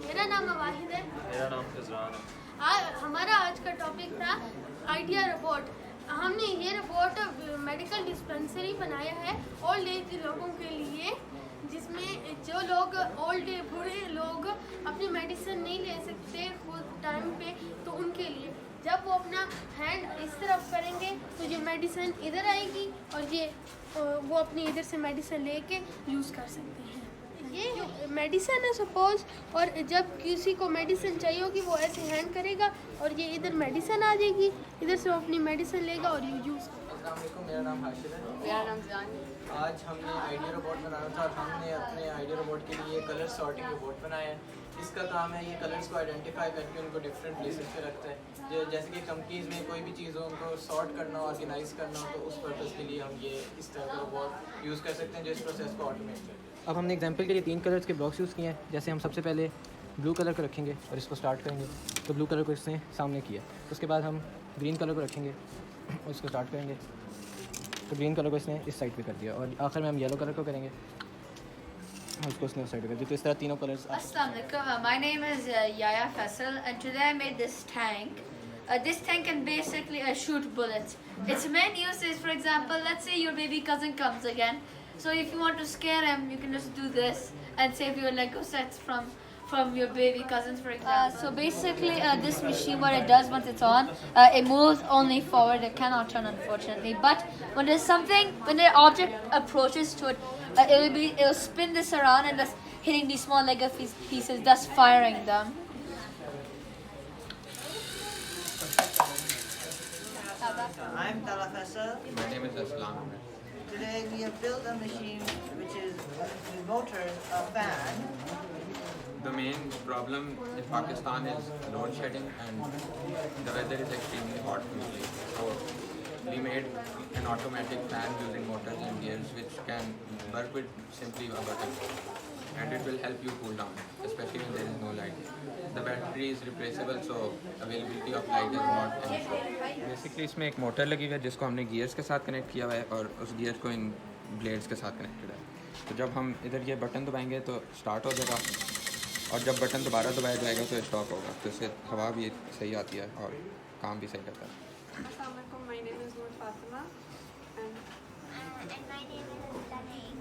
मेरा नाम वाहिद है। मेरा नाम इज़रान है। हमारा आज का टॉपिक था आइडिया रोबोट। हमने ये रोबोट मेडिकल डिस्पेंसरी बनाया है ओल्ड एज लोगों के लिए, जिसमें जो लोग ओल्ड बूढ़े लोग अपनी मेडिसिन नहीं ले सकते खुद टाइम पे, तो उनके लिए जब वो अपना हैंड इस तरफ करेंगे तो ये मेडिसिन इधर आएगी और ये वो अपनी इधर से मेडिसिन लेके यूज़ कर सकते हैं। ये मेडिसिन है सपोज, और जब किसी को मेडिसिन चाहिए होगी वो ऐसे हैंड करेगा और ये इधर मेडिसिन आ जाएगी, इधर से वो अपनी मेडिसिन लेगा और ये यूज़ करेगा। अस्सलाम वालेकुम, मेरा नाम हाशिर है। मेरा नाम जान। आज हमने आइडिया रोबोट बनाना था। हमने अपने आइडिया रोबोट के लिए कलर सॉर्टिंग रोबोट बनाया है। इसका काम है ये कलर्स को आइडेंटिफाई करके उनको डिफरेंट प्लेसेस पे रखता है। जैसे कि कंपनीज़ में कोई भी चीज़ हो उनको सॉर्ट करना, ऑर्गेनाइज करना हो, तो उस पर्पज़ के लिए हम ये इस तरह का रोबोट यूज़ कर सकते हैं जो इस प्रोसेस को ऑटोमेट करते हैं। अब हमने एग्जांपल के लिए 3 कलर्स के ब्लॉक्स यूज़ किए हैं। जैसे हम सबसे पहले ब्लू कलर को रखेंगे और इसको स्टार्ट करेंगे, तो ब्लू कलर को इसने सामने किया। उसके बाद हम ग्रीन कलर को रखेंगे और इसको स्टार्ट करेंगे, तो ग्रीन कलर को इसने इस साइड पे कर दिया। और आखिर में हम येलो कलर को करेंगे और उसको इसने उस साइड पे कर दिया। तो इस तरह तीनों colours. Assalamu alaikum. My name is Yaya Faisal, and today I made this tank. This tank can basically shoot bullets. Its main use is, for example, let's say your baby cousin comes again. So if you want to scare him, you can just do this and save your Lego sets from your baby cousins, for example. So basically, this machine, what it does once it's on, it moves only forward. It cannot turn, unfortunately. But when there's something, when the object approaches to it, it'll spin this around and thus hitting these small Lego pieces, thus firing them. I'm Tala Faisal. My name is Aslam. Today we have built a machine which is a motor, a fan. The main problem in Pakistan is load shedding and the weather is extremely hot usually. So we made an automatic fan using motors and gears which can work with simply a button, and it will help you cool down, especially when there is no light. The battery is replaceable, so availability of light is not an issue. Basically इसमें एक motor लगी हुई है जिसको हमने gears के साथ connect किया हुआ है और उस गियर्स को इन ब्लेड्स के साथ कनेक्टेड है। तो जब हम इधर ये बटन दबाएंगे तो स्टार्ट हो जाएगा, और जब बटन दोबारा दबाया जाएगा तो स्टॉप होगा। तो इससे हवा भी सही आती है और काम भी सही करता है। Assalamu alaikum. My name is Nur Fatima, and my name is Latif.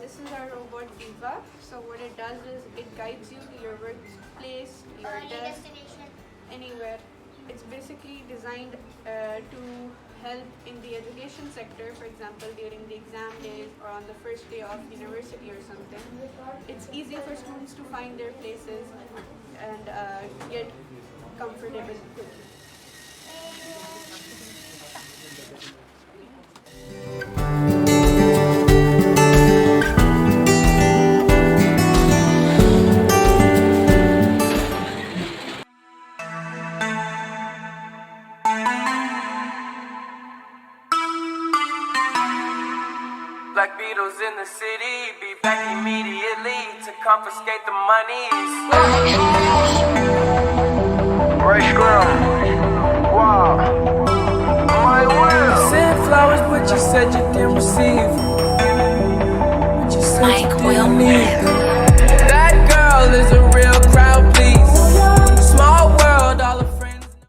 This is our robot Diva. So what it does is it guides you to your workplace, your desk, Destination. anywhere. It's basically designed to help in the education sector, for example during the exam days or on the first day of university or something. It's easy for students to find their places and get comfortable quickly. Black Beatles in the city, be back immediately to confiscate the monies. Scrum. Wow. My will. Sent flowers, but you said you didn't receive. But you said you didn't need them.